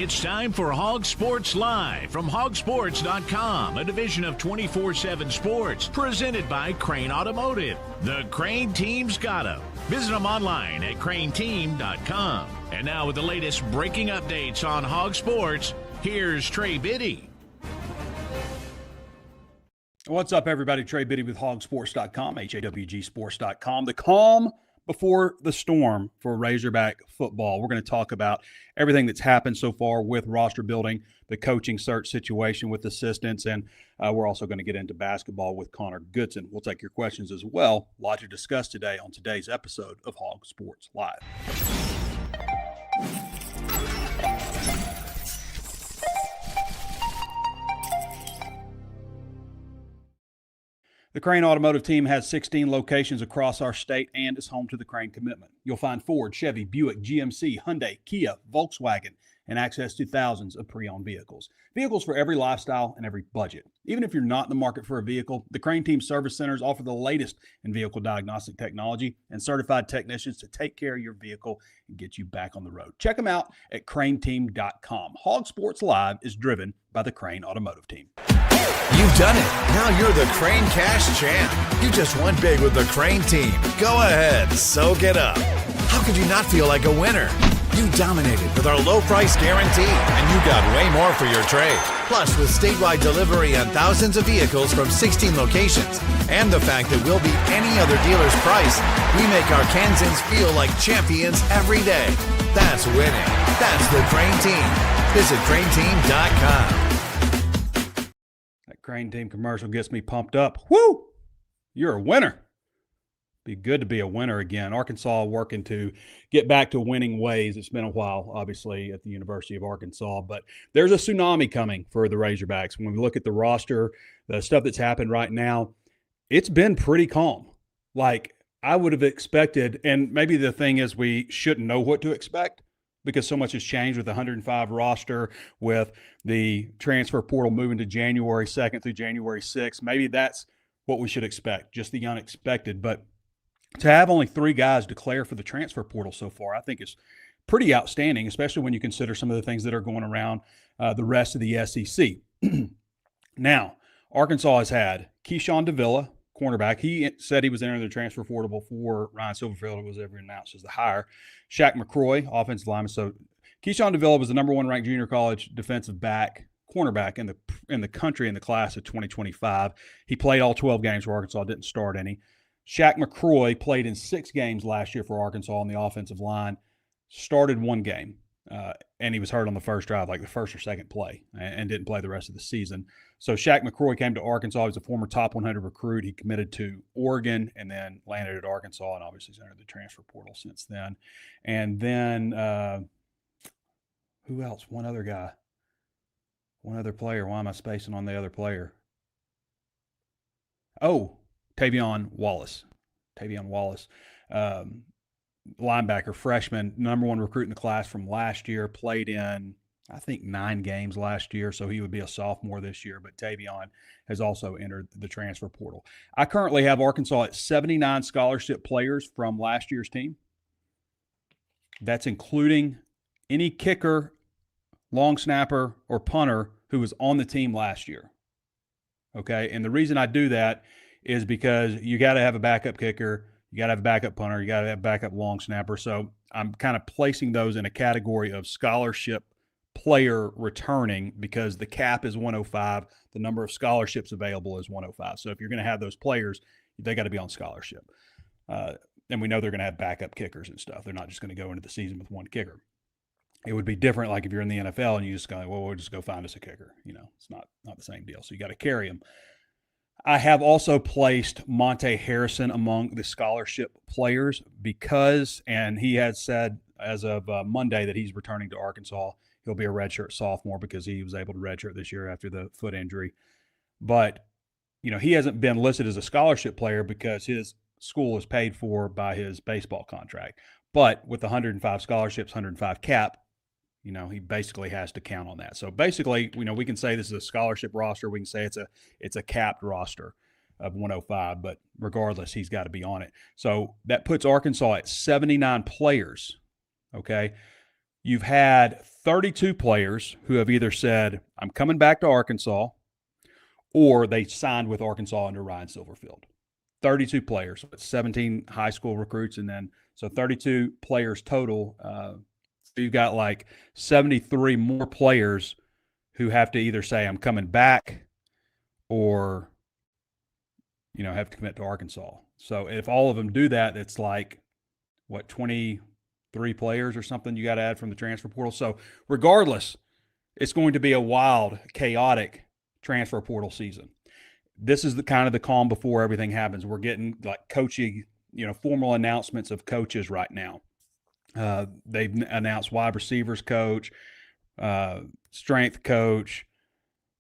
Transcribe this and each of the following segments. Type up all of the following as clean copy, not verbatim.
It's time for HawgSports Live from HawgSports.com, a division of 24/7 Sports, presented by Crain Automotive. The Crain Team's got 'em. Visit them online at crainteam.com. And now with the latest breaking updates on HawgSports, here's Trey Biddy. What's up, everybody? Trey Biddy with HawgSports.com, HAWGsports.com. The calm before the storm for Razorback football. We're going to talk about everything that's happened so far with roster building, the coaching search situation with assistants, and we're also going to get into basketball with Connor Goodson. We'll take your questions as well. A lot to discuss today on today's episode of Hog Sports Live. The Crain Automotive Team has 16 locations across our state and is home to the Crain commitment. You'll find Ford, Chevy, Buick, GMC, Hyundai, Kia, Volkswagen, and access to thousands of pre-owned vehicles. Vehicles for every lifestyle and every budget. Even if you're not in the market for a vehicle, the Crain Team service centers offer the latest in vehicle diagnostic technology and certified technicians to take care of your vehicle and get you back on the road. Check them out at crainteam.com. Hog Sports Live is driven by the Crain Automotive Team. You've done it. Now you're the Crain Cash Champ. You just won big with the Crain Team. Go ahead, soak it up. How could you not feel like a winner? You dominated with our low price guarantee, and you got way more for your trade. Plus, with statewide delivery on thousands of vehicles from 16 locations, and the fact that we'll beat any other dealer's price, we make our Kansans feel like champions every day. That's winning. That's the Crain Team. Visit crainteam.com. That Crain Team commercial gets me pumped up. Woo! You're a winner. Be good to be a winner again. Arkansas working to get back to winning ways. It's been a while, obviously, at the University of Arkansas, but there's a tsunami coming for the Razorbacks. When we look at the roster, the stuff that's happened right now, it's been pretty calm. Like I would have expected, and maybe the thing is we shouldn't know what to expect because so much has changed with the 105 roster, with the transfer portal moving to January 2nd through January 6th. Maybe that's what we should expect, just the unexpected. But to have only 3 guys declare for the transfer portal so far, I think is pretty outstanding, especially when you consider some of the things that are going around the rest of the SEC. Now, Arkansas has had Keyshawn Davila, cornerback. He said he was entering the transfer portal before Ryan Silverfield was ever announced as the hire. Shaq McCroy, offensive lineman. So Keyshawn Davila was the number 1 ranked junior college defensive back, cornerback in the country in the class of 2025. He played all 12 games for Arkansas, didn't start any. Shaq McCroy played in 6 games last year for Arkansas on the offensive line, started 1 game, and he was hurt on the first drive, like the first or second play, and didn't play the rest of the season. So Shaq McCroy came to Arkansas. He was a former top 100 recruit. He committed to Oregon and then landed at Arkansas, and obviously he's entered the transfer portal since then. And then who else? One other guy. One other player. Why am I spacing on the other player? Oh, Tavion Wallace, linebacker, freshman, number 1 recruit in the class from last year, played in, I think, 9 games last year, so he would be a sophomore this year, but Tavion has also entered the transfer portal. I currently have Arkansas at 79 scholarship players from last year's team. That's including any kicker, long snapper, or punter who was on the team last year. Okay, and the reason I do that is because you got to have a backup kicker, you got to have a backup punter, you got to have a backup long snapper. So I'm kind of placing those in a category of scholarship player returning because the cap is 105. The number of scholarships available is 105. So if you're going to have those players, they got to be on scholarship. And we know they're going to have backup kickers and stuff. They're not just going to go into the season with 1 kicker. It would be different like if you're in the NFL and you just go, well, we'll just go find us a kicker. You know, it's not the same deal. So you got to carry them. I have also placed Monte Harrison among the scholarship players because, and he has said as of Monday that he's returning to Arkansas. He'll be a redshirt sophomore because he was able to redshirt this year after the foot injury. But, you know, he hasn't been listed as a scholarship player because his school is paid for by his baseball contract. But with 105 scholarships, 105 cap, you know, he basically has to count on that. So basically, you know, we can say this is a scholarship roster. We can say it's a capped roster of 105, but regardless, he's got to be on it. So that puts Arkansas at 79 players, okay? you've had 32 players who have either said, I'm coming back to Arkansas, or they signed with Arkansas under Ryan Silverfield. 32 players. So it's 17 high school recruits, and then so 32 players total. So you've got like 73 more players who have to either say, I'm coming back, or, have to commit to Arkansas. So if all of them do that, it's like, 23 players or something you got to add from the transfer portal. So regardless, it's going to be a wild, chaotic transfer portal season. This is the kind of the calm before everything happens. We're getting like coaching, formal announcements of coaches right now. They've announced wide receivers coach, strength coach,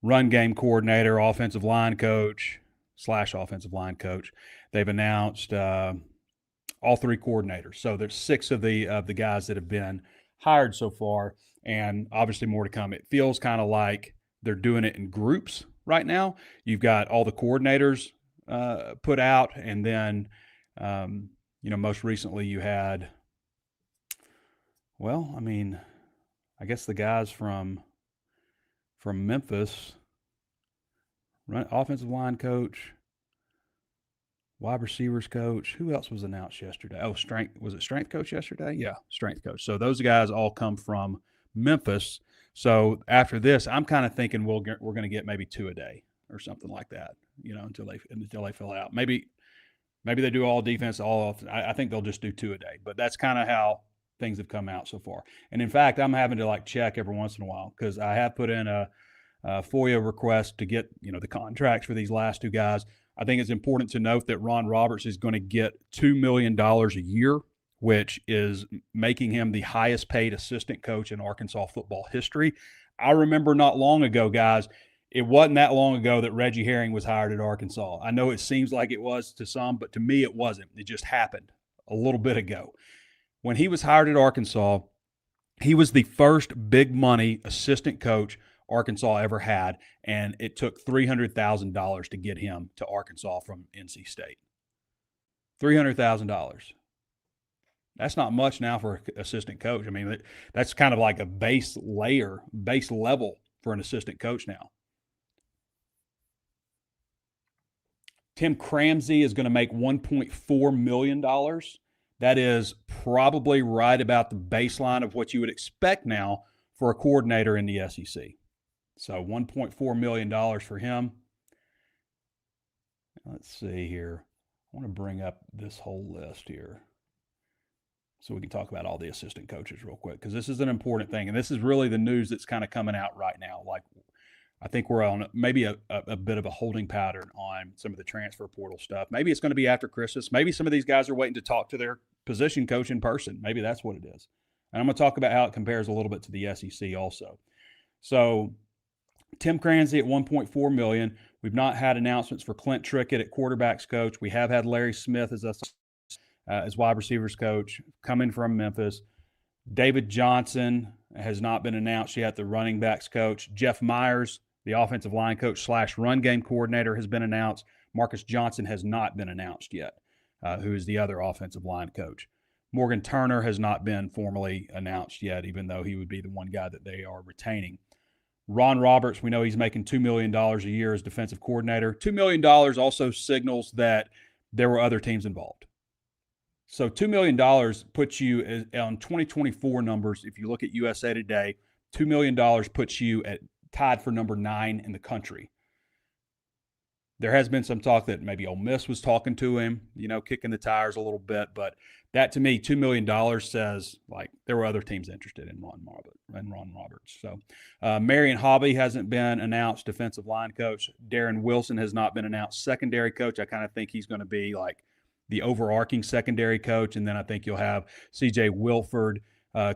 run game coordinator, offensive line coach / offensive line coach. They've announced all 3 coordinators. So there's 6 of the guys that have been hired so far, and obviously more to come. It feels kind of like they're doing it in groups right now. You've got all the coordinators put out, and then most recently you had, I guess the guys from Memphis, offensive line coach, wide receivers coach. Who else was announced yesterday? Oh, strength coach yesterday? Yeah, strength coach. So those guys all come from Memphis. So after this, I'm kind of thinking we're going to get maybe 2 a day or something like that, until they fill out. Maybe they do all defense, I think they'll just do 2 a day. But that's kind of how things have come out so far. And in fact, I'm having to check every once in a while, because I have put in a FOIA request to get the contracts for these last 2 guys. I think it's important to note that Ron Roberts is going to get $2 million a year, which is making him the highest paid assistant coach in Arkansas football history. I remember not long ago, guys, it wasn't that long ago that Reggie Herring was hired at Arkansas. I know it seems like it was to some, but to me it wasn't. It just happened a little bit ago. When he was hired at Arkansas, he was the first big money assistant coach Arkansas ever had, and it took $300,000 to get him to Arkansas from NC State. $300,000. That's not much now for an assistant coach. That's kind of like a base level for an assistant coach now. Tim Cramsey is going to make $1.4 million. That is probably right about the baseline of what you would expect now for a coordinator in the SEC. So $1.4 million for him. Let's see here. I want to bring up this whole list here so we can talk about all the assistant coaches real quick, because this is an important thing. And this is really the news that's kind of coming out right now. I think we're on maybe a bit of a holding pattern on some of the transfer portal stuff. Maybe it's going to be after Christmas. Maybe some of these guys are waiting to talk to their position coach in person. Maybe that's what it is. And I'm going to talk about how it compares a little bit to the SEC also. So Tim Cramsey at $1.4 million. We've not had announcements for Clint Trickett at quarterbacks coach. We have had Larry Smith as wide receivers coach coming from Memphis. David Johnson has not been announced yet, the running backs coach. Jeff Myers, the offensive line coach / run game coordinator, has been announced. Marcus Johnson has not been announced yet, who is the other offensive line coach. Morgan Turner has not been formally announced yet, even though he would be the one guy that they are retaining. Ron Roberts, we know he's making $2 million a year as defensive coordinator. $2 million also signals that there were other teams involved. So $2 million puts you on 2024 numbers. If you look at USA Today, $2 million puts you tied for number 9 in the country. There has been some talk that maybe Ole Miss was talking to him, kicking the tires a little bit. But that, to me, $2 million says there were other teams interested in Ron Roberts. So Marion Hobby hasn't been announced, defensive line coach. Darren Wilson has not been announced, secondary coach. I kind of think he's going to be the overarching secondary coach. And then I think you'll have C.J. Wilford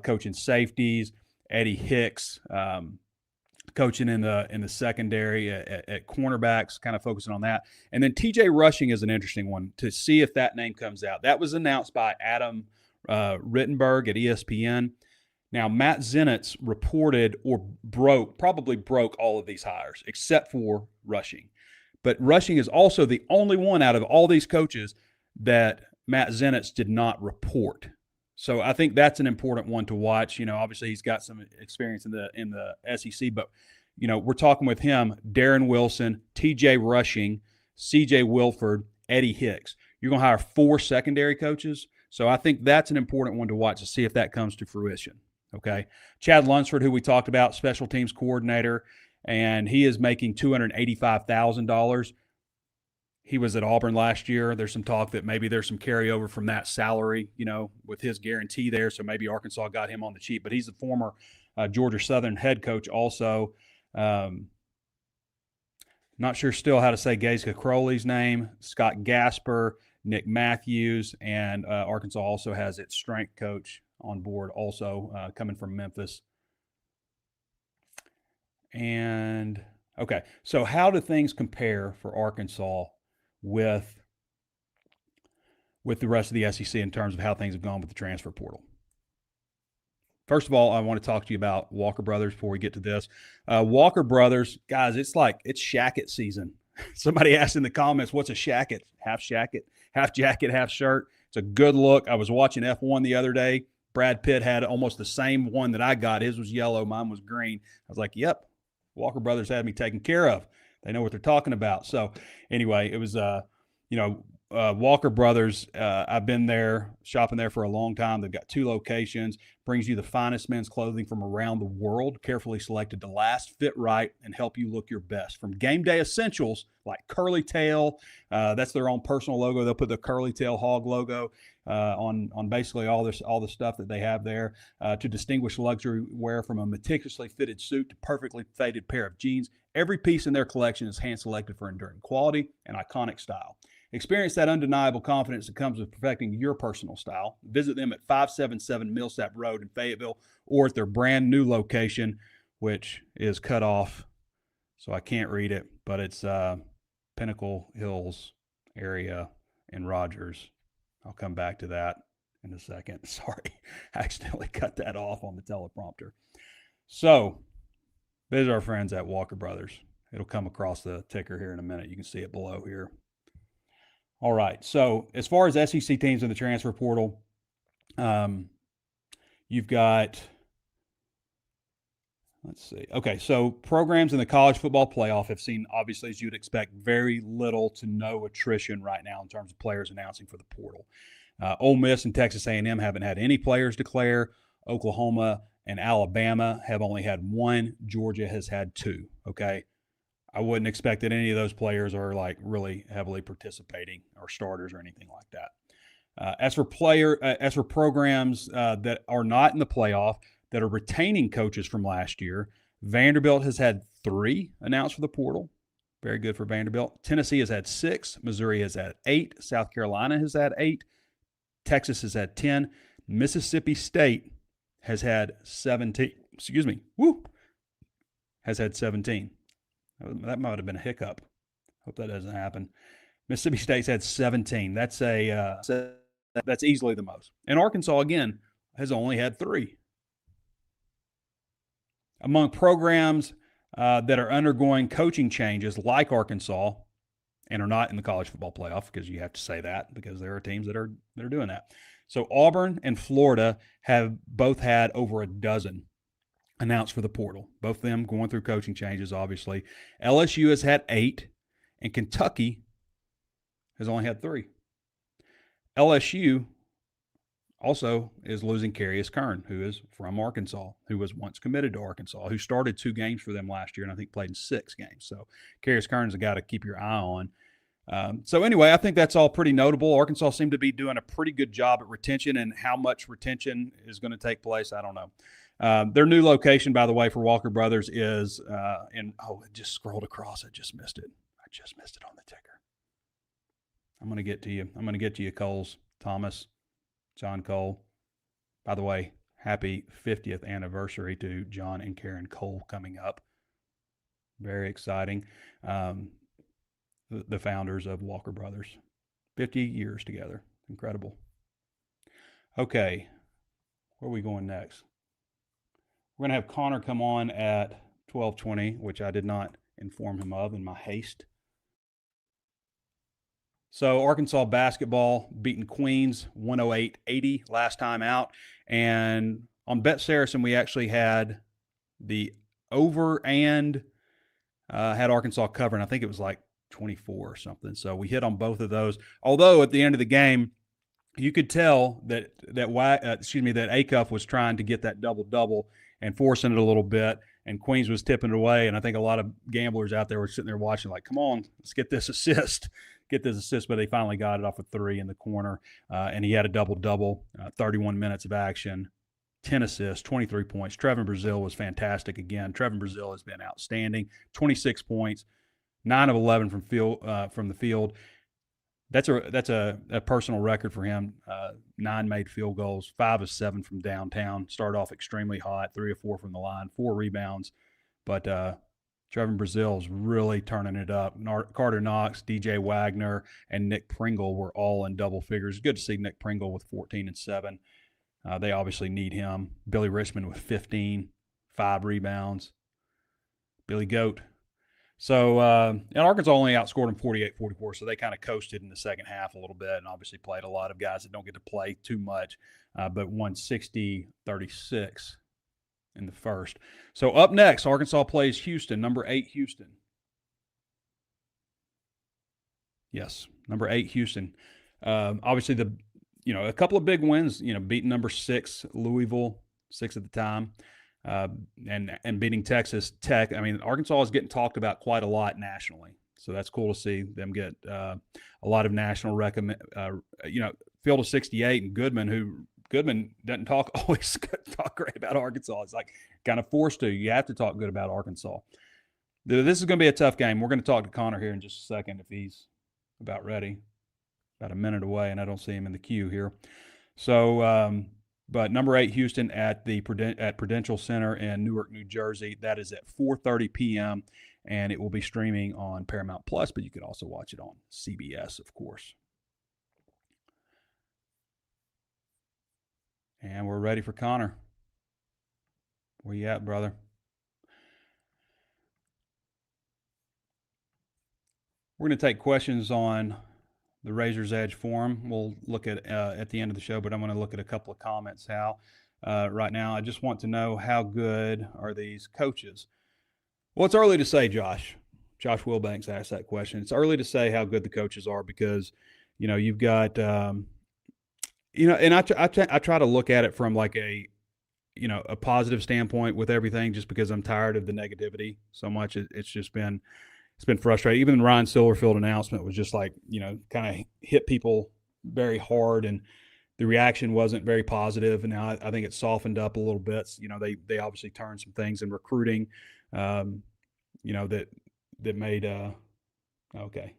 coaching safeties, Eddie Hicks coaching in the secondary at cornerbacks, kind of focusing on that. And then TJ Rushing is an interesting one to see if that name comes out. That was announced by Adam Rittenberg at ESPN. Now, Matt Zenitz reported probably broke all of these hires except for Rushing. But Rushing is also the only one out of all these coaches that Matt Zenitz did not report. So I think that's an important one to watch. Obviously he's got some experience in the SEC, but we're talking with him, Darren Wilson, TJ Rushing, CJ Wilford, Eddie Hicks. You're going to hire 4 secondary coaches. So I think that's an important one to watch to see if that comes to fruition. Okay. Chad Lunsford, who we talked about, special teams coordinator, and he is making $285,000. He was at Auburn last year. There's some talk that maybe there's some carryover from that salary, with his guarantee there. So maybe Arkansas got him on the cheap, but he's the former Georgia Southern head coach also. Not sure still how to say Gaze Crowley's name. Scott Gasper, Nick Matthews, and Arkansas also has its strength coach on board also coming from Memphis. And, okay, so how do things compare for Arkansas with the rest of the SEC in terms of how things have gone with the transfer portal? First of all, I want to talk to you about Walker Brothers before we get to this. Walker Brothers, guys, it's shacket season. Somebody asked in the comments, what's a shacket? Half shacket, half jacket, half shirt. It's a good look. I was watching F1 the other day. Brad Pitt had almost the same one that I got. His was yellow. Mine was green. I was like, yep, Walker Brothers had me taken care of. They know what they're talking about. So anyway, it was, Walker Brothers, I've been there, shopping there for a long time. They've got 2 locations, brings you the finest men's clothing from around the world, carefully selected to last, fit right, and help you look your best. From game day essentials like Curly Tail, that's their own personal logo. They'll put the Curly Tail Hog logo on basically all the stuff that they have there, to distinguished luxury wear, from a meticulously fitted suit to perfectly fitted pair of jeans. Every piece in their collection is hand-selected for enduring quality and iconic style. Experience that undeniable confidence that comes with perfecting your personal style. Visit them at 577 Millsap Road in Fayetteville, or at their brand new location, which is cut off, so I can't read it, but it's Pinnacle Hills area in Rogers. I'll come back to that in a second. Sorry, I accidentally cut that off on the teleprompter. So visit our friends at Walker Brothers. It'll come across the ticker here in a minute. You can see it below here. All right, so as far as SEC teams in the transfer portal, you've got, let's see. Okay, so programs in the college football playoff have seen, obviously, as you'd expect, very little to no attrition right now in terms of players announcing for the portal. Ole Miss and Texas A&M haven't had any players declare. Oklahoma and Alabama have only had 1. Georgia has had 2, okay? I wouldn't expect that any of those players are really heavily participating or starters or anything like that. As for programs that are not in the playoff that are retaining coaches from last year, Vanderbilt has had 3 announced for the portal. Very good for Vanderbilt. Tennessee has had 6. Missouri has had 8. South Carolina has had 8. Texas has had 10. Mississippi State has had 17. Has had 17. That might have been a hiccup. Hope that doesn't happen. Mississippi State's had 17. That's easily the most. And Arkansas, again, has only had 3. Among programs that are undergoing coaching changes, like Arkansas, and are not in the college football playoff, because you have to say that because there are teams that are doing that. So Auburn and Florida have both had over a dozen announced for the portal. Both of them going through coaching changes, obviously. LSU has had 8, and Kentucky has only had 3. LSU also is losing Carius Kern, who is from Arkansas, who was once committed to Arkansas, who started 2 games for them last year and I think played in 6 games. So Carius Kern is a guy to keep your eye on. So anyway, I think that's all pretty notable. Arkansas seemed to be doing a pretty good job at retention, and how much retention is going to take place, I don't know. Their new location, by the way, for Walker Brothers is it just scrolled across. I just missed it. On the ticker. I'm going to get to you, Coles, Thomas, John Cole. By the way, happy 50th anniversary to John and Karen Cole coming up. Very exciting. The founders of Walker Brothers. 50 years together. Incredible. Okay, where are we going next? We're going to have Connor come on at 12:20, which I did not inform him of in my haste. So Arkansas basketball beating Queens 108-80 last time out. And on Bet Saracen, we actually had the over and had Arkansas covering. I think it was like 24 or something. So we hit on both of those. Although at the end of the game, you could tell that Acuff was trying to get that double-double and forcing it a little bit, and Queens was tipping it away. And I think a lot of gamblers out there were sitting there watching like, come on, let's get this assist. But they finally got it off a three in the corner, and he had a double-double, 31 minutes of action, 10 assists, 23 points. Trevin Brazile was fantastic again. Trevin Brazile has been outstanding, 26 points, 9 of 11 from the field. That's a personal record for him. 9 made field goals, 5 of 7 from downtown. Started off extremely hot, 3 of 4 from the line, 4 rebounds. But Trevin Brazile is really turning it up. Carter Knox, DJ Wagner, and Nick Pringle were all in double figures. Good to see Nick Pringle with 14 and 7. They obviously need him. Billy Richmond with 15, 5 rebounds. Billy Goat. So, and Arkansas only outscored them 48-44, so they kind of coasted in the second half a little bit and obviously played a lot of guys that don't get to play too much, but won 60-36 in the first. So up next, Arkansas plays Houston, number 8 Houston. Yes, number 8 Houston. Obviously, a couple of big wins, beating number 6 Louisville, 6 at the time. And beating Texas Tech. I mean, Arkansas is getting talked about quite a lot nationally, so that's cool to see them get a lot of national field of 68 and Goodman doesn't always talk great about Arkansas. It's like kind of forced to. You have to talk good about Arkansas. This is going to be a tough game. We're going to talk to Connor here in just a second if he's about ready. About a minute away, and I don't see him in the queue here. So. But number 8 Houston at Prudential Center in Newark, New Jersey. That is at 4:30 p.m. and it will be streaming on Paramount Plus, but you can also watch it on CBS, of course. And we're ready for Connor. Where you at, brother? We're going to take questions on the Razor's Edge forum. We'll look at the end of the show, but I'm going to look at a couple of comments, Hal. Right now, I just want to know, how good are these coaches? Well, it's early to say, Josh. Josh Wilbanks asked that question. It's early to say how good the coaches are because, you've got, and I try to look at it from like a positive standpoint with everything, just because I'm tired of the negativity so much. It's been frustrating. Even the Ryan Silverfield announcement was just like, kind of hit people very hard, and the reaction wasn't very positive. And now I think it's softened up a little bit. They obviously turned some things in recruiting, that made okay.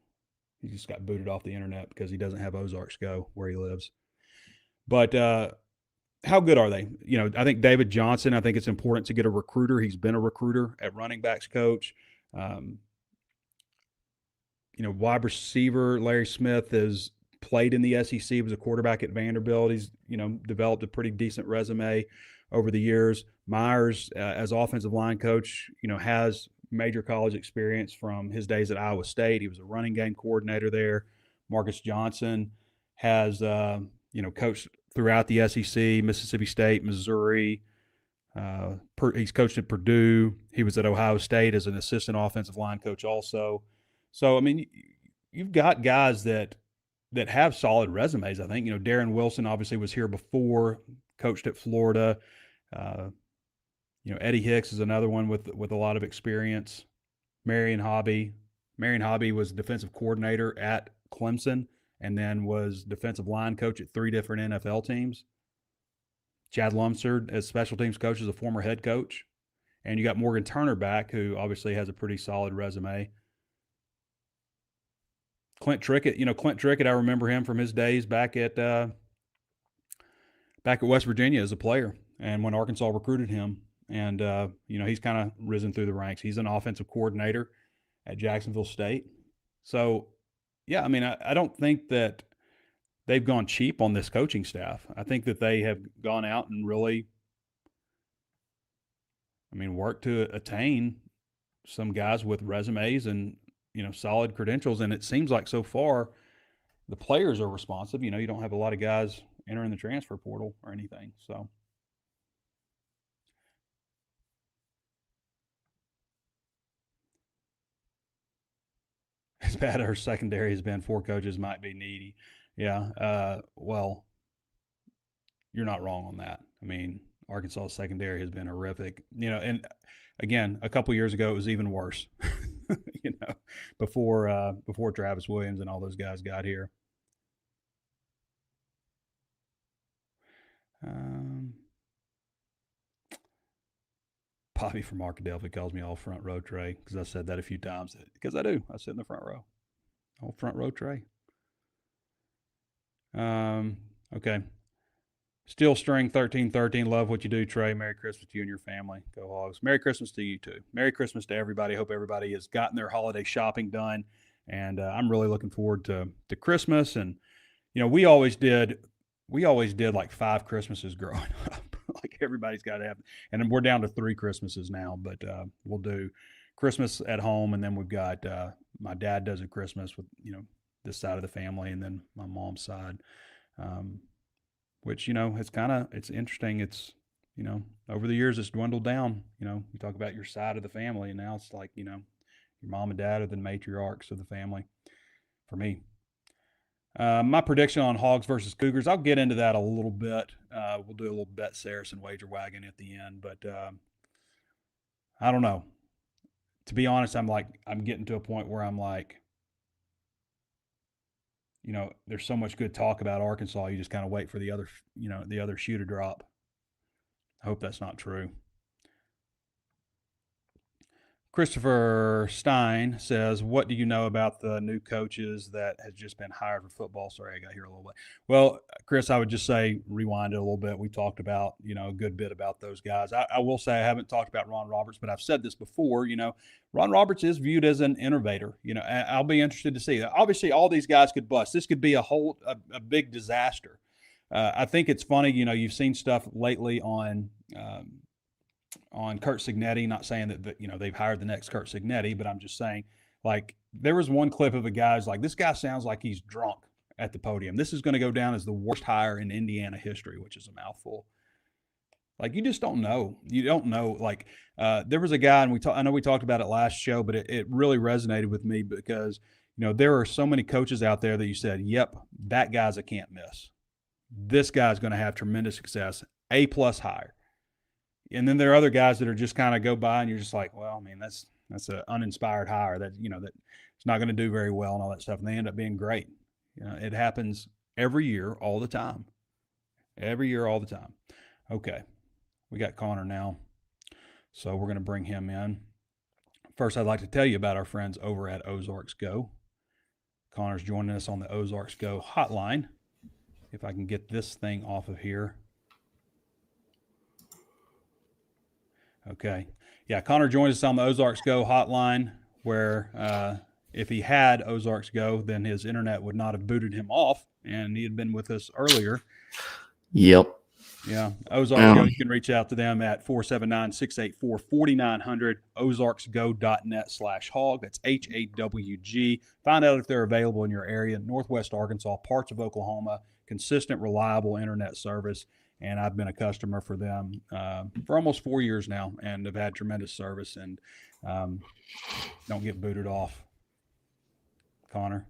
He just got booted off the internet because he doesn't have Ozarks Go where he lives. But how good are they? I think David Johnson, I think it's important to get a recruiter. He's been a recruiter at running backs coach. Wide receiver Larry Smith has played in the SEC, was a quarterback at Vanderbilt. He's, developed a pretty decent resume over the years. Myers, as offensive line coach, has major college experience from his days at Iowa State. He was a running game coordinator there. Marcus Johnson has, coached throughout the SEC, Mississippi State, Missouri. He's coached at Purdue. He was at Ohio State as an assistant offensive line coach also. So, I mean, you've got guys that have solid resumes, I think. Darren Wilson obviously was here before, coached at Florida. Eddie Hicks is another one with a lot of experience. Marion Hobby was defensive coordinator at Clemson and then was defensive line coach at 3 different NFL teams. Chad Lumsford as special teams coach is a former head coach. And you got Morgan Turner back, who obviously has a pretty solid resume. Clint Trickett, I remember him from his days back at West Virginia as a player, and when Arkansas recruited him. And, he's kind of risen through the ranks. He's an offensive coordinator at Jacksonville State. So, yeah, I mean, I don't think that they've gone cheap on this coaching staff. I think that they have gone out and really, worked to attain some guys with resumes and, solid credentials. And it seems like so far the players are responsive. You don't have a lot of guys entering the transfer portal or anything. So as bad as our secondary has been, 4 coaches might be needy. Yeah. Well, you're not wrong on that. I mean, Arkansas secondary has been horrific. And again, a couple years ago it was even worse. Before Travis Williams and all those guys got here. Bobby from Arkadelphia calls me all front row Trey because I said that a few times. Because I do. I sit in the front row. All front row Trey. Okay. Steel String 1313. Love what you do, Trey. Merry Christmas to you and your family. Go Hogs. Merry Christmas to you too. Merry Christmas to everybody. Hope everybody has gotten their holiday shopping done. And I'm really looking forward to Christmas. And we always did like 5 Christmases growing up. Like everybody's got to have, and then we're down to 3 Christmases now, but we'll do Christmas at home. And then we've got, my dad does a Christmas with, this side of the family, and then my mom's side, which, it's interesting. It's, over the years it's dwindled down. You talk about your side of the family, and now it's like, your mom and dad are the matriarchs of the family for me. My prediction on Hogs versus Cougars, I'll get into that a little bit. We'll do a little bet Saracen wager wagon at the end, but I don't know. To be honest, I'm getting to a point where I'm like, there's so much good talk about Arkansas. You just kind of wait for the other shoe to drop. I hope that's not true. Christopher Stein says, what do you know about the new coaches that has just been hired for football? Sorry, I got here a little bit. Well, Chris, I would just say rewind it a little bit. We talked about, a good bit about those guys. I will say I haven't talked about Ron Roberts, but I've said this before, Ron Roberts is viewed as an innovator. I'll be interested to see that. Obviously, all these guys could bust. This could be a big disaster. I think it's funny, you've seen stuff lately on Kurt Cignetti, not saying that they've hired the next Kurt Cignetti, but I'm just saying, like, there was one clip of a guy's like, this guy sounds like he's drunk at the podium. This is going to go down as the worst hire in Indiana history, which is a mouthful. Like, you just don't know. You don't know. Like, there was a guy, and I know we talked about it last show, but it really resonated with me because, there are so many coaches out there that you said, yep, that guy's a can't miss. This guy's going to have tremendous success, A+ hire. And then there are other guys that are just kind of go by and you're just like, well, I mean, that's an uninspired hire that it's not going to do very well and all that stuff. And they end up being great. It happens every year, all the time. Every year, all the time. Okay. We got Connor now. So we're going to bring him in. First, I'd like to tell you about our friends over at Ozarks Go. Connor's joining us on the Ozarks Go hotline. If I can get this thing off of here. Okay. Yeah, Connor joins us on the Ozarks Go hotline where if he had Ozarks Go, then his internet would not have booted him off, and he had been with us earlier. Yep. Yeah, Ozarks Go, you can reach out to them at 479-684-4900, ozarksgo.net/hog. That's HAWG. Find out if they're available in your area, Northwest Arkansas, parts of Oklahoma, consistent, reliable internet service. And I've been a customer for them for almost 4 years now, and have had tremendous service and don't get booted off. Connor?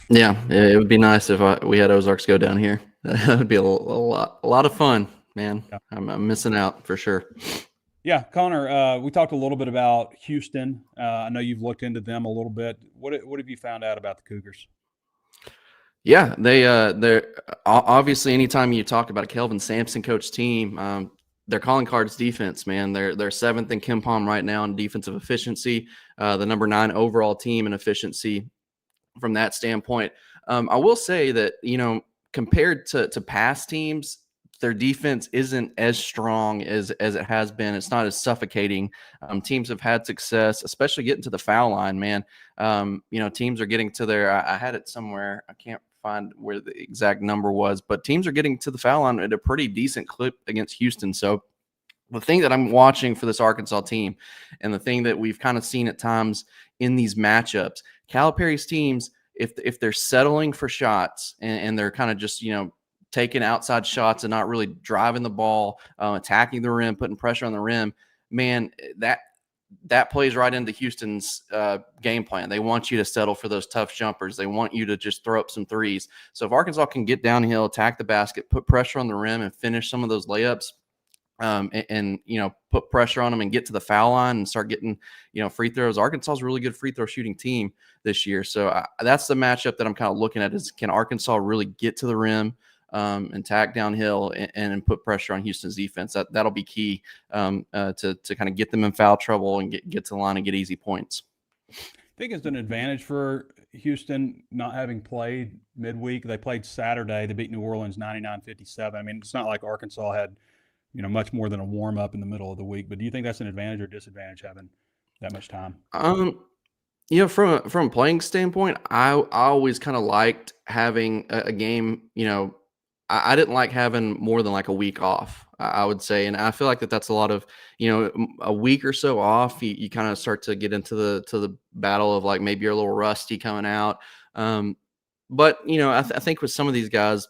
Yeah, it would be nice if we had Ozarks Go down here. That would be a lot of fun, man. Yeah. I'm missing out for sure. Yeah, Connor, we talked a little bit about Houston. I know you've looked into them a little bit. What have you found out about the Cougars? Yeah, they're obviously anytime you talk about a Kelvin Sampson coach team, their calling card's defense, man. They're 7th in KenPom right now in defensive efficiency, the number 9 overall team in efficiency from that standpoint. I will say that, compared to past teams, their defense isn't as strong as it has been. It's not as suffocating. Teams have had success, especially getting to the foul line, man. Teams are getting to their, I had it somewhere. I can't find where the exact number was, but teams are getting to the foul line at a pretty decent clip against Houston. So the thing that I'm watching for this Arkansas team, and the thing that we've kind of seen at times in these matchups, Calipari's teams, if they're settling for shots and they're kind of just, taking outside shots and not really driving the ball, attacking the rim, putting pressure on the rim, man, that plays right into Houston's game plan. They want you to settle for those tough jumpers. They want you to just throw up some threes. So if Arkansas can get downhill, attack the basket, put pressure on the rim, and finish some of those layups, and put pressure on them and get to the foul line and start getting free throws. Arkansas is a really good free throw shooting team this year. So that's the matchup that I'm kind of looking at, is can Arkansas really get to the rim and tack downhill and put pressure on Houston's defense. That'll be key to kind of get them in foul trouble and get to the line and get easy points. I think it's an advantage for Houston not having played midweek. They played Saturday. They beat New Orleans 99-57. I mean, it's not like Arkansas had much more than a warm up in the middle of the week. But do you think that's an advantage or disadvantage having that much time? From a playing standpoint, I always kind of liked having a game. I didn't like having more than like a week off, I would say. And I feel like that's a lot of, a week or so off, you kind of start to get into the battle of like, maybe you're a little rusty coming out. But I think with some of these guys,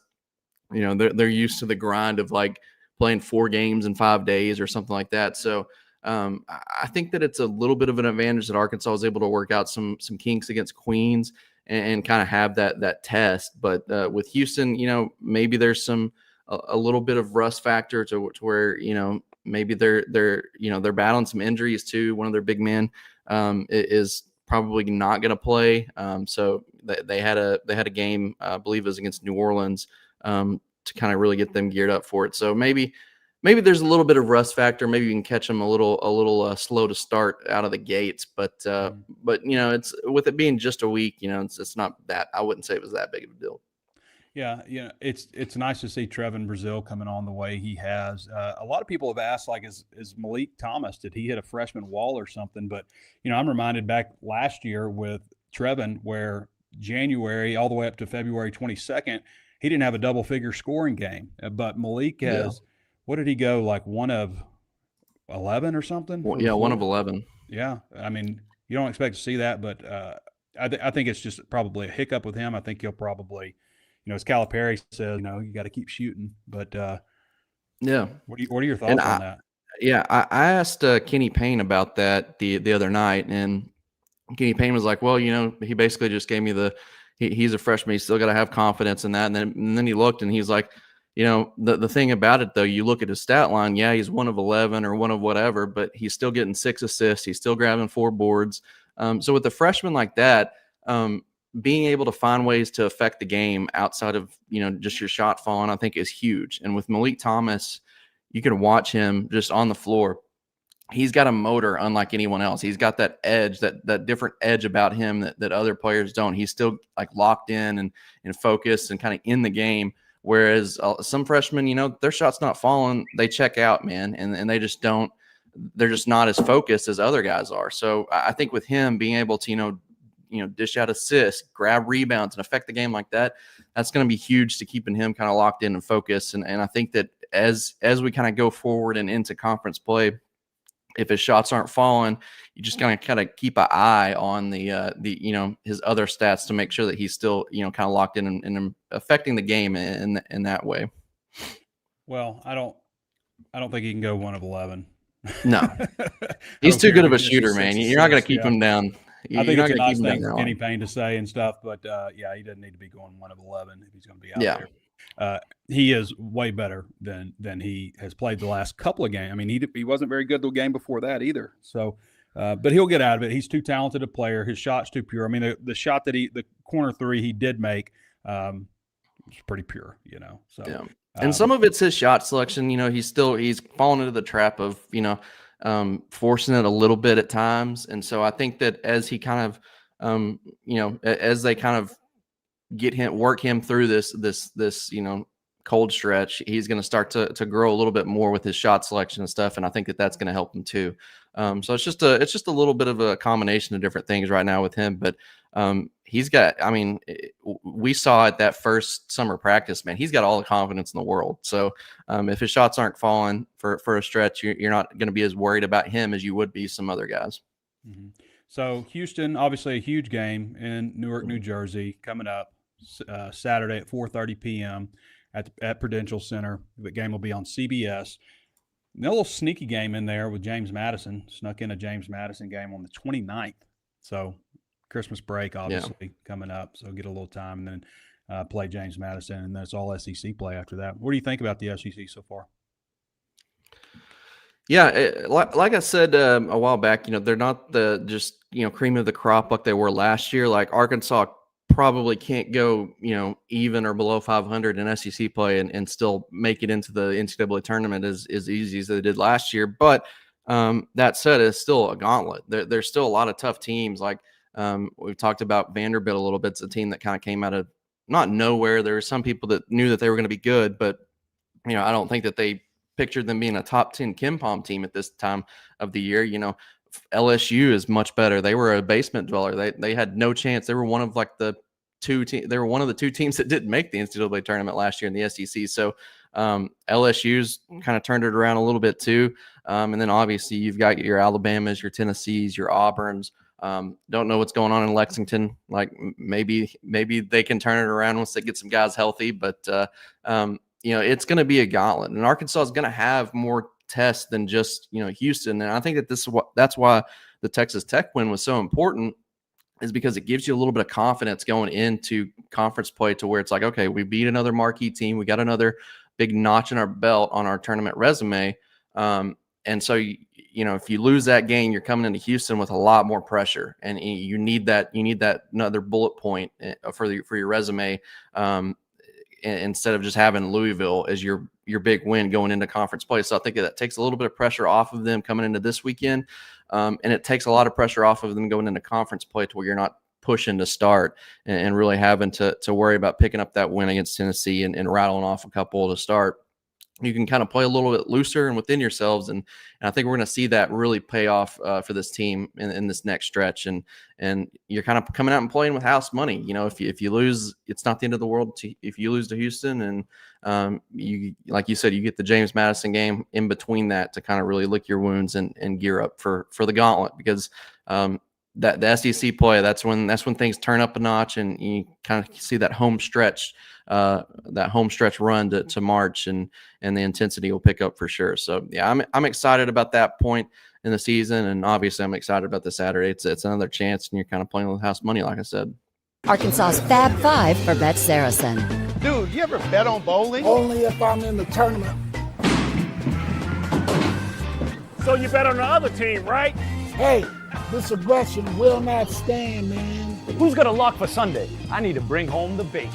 they're used to the grind of like playing 4 games in 5 days or something like that. So I think that it's a little bit of an advantage that Arkansas was able to work out some kinks against Queens and kind of have that test. But with Houston, maybe there's a little bit of rust factor to where, maybe they're battling some injuries too. One of their big men is probably not going to play. So they had a game, I believe it was against New Orleans, to kind of really get them geared up for it. So maybe there's a little bit of rust factor. Maybe you can catch them a little slow to start out of the gates. But it's with it being just a week. It's not that, I wouldn't say it was that big of a deal. Yeah, it's nice to see Trevin Brazile coming on the way he has. A lot of people have asked, like, is Malik Thomas, did he hit a freshman wall or something? But I'm reminded back last year with Trevin, where January all the way up to February 22nd, he didn't have a double-figure scoring game. But Malik has. Yeah. What did he go, like 1 of 11 or something? Well, yeah, 1 of 11. Yeah, I mean, you don't expect to see that, but I think it's just probably a hiccup with him. I think he'll probably, as Calipari says, you got to keep shooting. But yeah, what are your thoughts on that? Yeah, I asked Kenny Payne about that the other night, and Kenny Payne was like, well, he basically just gave me he's a freshman, he's still got to have confidence in that, and then he looked and he's like, the thing about it, though, you look at his stat line, yeah, he's 1 of 11 or 1 of whatever, but he's still getting 6 assists. He's still grabbing 4 boards. So with a freshman like that, being able to find ways to affect the game outside of, just your shot falling, I think is huge. And with Malik Thomas, you can watch him just on the floor. He's got a motor unlike anyone else. He's got that edge, that different edge about him that other players don't. He's still like locked in and focused and kind of in the game. Whereas some freshmen, their shot's not falling, they check out, man, and they just don't. They're just not as focused as other guys are. So I think with him being able to, dish out assists, grab rebounds, and affect the game like that, that's going to be huge to keeping him kind of locked in and focused. And I think that as we kind of go forward and into conference play, if his shots aren't falling, you just kind of keep an eye on the his other stats to make sure that he's still kind of locked in and affecting the game in that way. Well, I don't think he can go 1 of 11. No, he's too good of a shooter, man. You're not going to keep him down. I think it's a nice thing for Kenny Payne to say and stuff, but yeah, he doesn't need to be going 1 of 11 if he's going to be out there. He is way better than he has played the last couple of games. I mean, he wasn't very good the game before that either. So, but he'll get out of it. He's too talented a player. His shot's too pure. I mean, the shot that the corner 3 he did make was pretty pure, So, yeah. And some of it's his shot selection. He's fallen into the trap of forcing it a little bit at times. And so I think that as he kind of, as they kind of work him through this cold stretch, he's going to start to grow a little bit more with his shot selection and stuff. And I think that that's going to help him too. So it's just a little bit of a combination of different things right now with him, but he's got, we saw at that first summer practice, man, he's got all the confidence in the world. So if his shots aren't falling for a stretch, you're not going to be as worried about him as you would be some other guys. Mm-hmm. So Houston, obviously a huge game in Newark, New Jersey, coming up Saturday at 4:30 p.m. at Prudential Center. The game will be on CBS. A little sneaky game in there with James Madison. Snuck in a James Madison game on the 29th. So Christmas break, obviously, coming up. So get a little time and then play James Madison. And then it's all SEC play after that. What do you think about the SEC so far? Yeah, like I said a while back, they're not the just cream of the crop like they were last year. Like Arkansas probably can't go even or below 500 in SEC play and still make it into the NCAA tournament as easy as they did last year. But that said, it's still a gauntlet. There's still a lot of tough teams. Like we've talked about Vanderbilt a little bit. It's a team that kind of came out of not nowhere. There were some people that knew that they were going to be good, but I don't think that they pictured them being a top 10 KenPom team at this time of the year. LSU is much better. They were a basement dweller. They had no chance. They were one of like the they were one of the two teams that didn't make the NCAA tournament last year in the SEC. So LSU's kind of turned it around a little bit too. And then obviously you've got your Alabamas, your Tennessees, your Auburns. Don't know what's going on in Lexington. Like maybe they can turn it around once they get some guys healthy, but it's going to be a gauntlet, and Arkansas is going to have more tests than just Houston. And I think that that's why the Texas Tech win was so important, is because it gives you a little bit of confidence going into conference play, to where it's like, okay, we beat another marquee team, we got another big notch in our belt on our tournament resume. And so if you lose that game, you're coming into Houston with a lot more pressure, and you need that another bullet point for your resume. Instead of just having Louisville as your big win going into conference play. So I think that takes a little bit of pressure off of them coming into this weekend. And it takes a lot of pressure off of them going into conference play, to where you're not pushing to start and really having to worry about picking up that win against Tennessee and rattling off a couple to start. You can kind of play a little bit looser and within yourselves. And I think we're going to see that really pay off for this team in this next stretch. And you're kind of coming out and playing with house money. If you lose, it's not the end of the world. If you lose to Houston, and you, like you said, you get the James Madison game in between that to kind of really lick your wounds and gear up for the gauntlet, because that the SEC play, that's when things turn up a notch, and you kind of see that home stretch run to March, and the intensity will pick up for sure. So yeah, I'm excited about that point in the season, and obviously I'm excited about the Saturday. It's another chance, and you're kind of playing with house money, like I said. Arkansas's Fab Five for Bet Saracen. Dude, you ever bet on bowling? Only if I'm in the tournament. So you bet on the other team, right? Hey, this aggression will not stand, man. Who's gonna lock for Sunday? I need to bring home the bacon.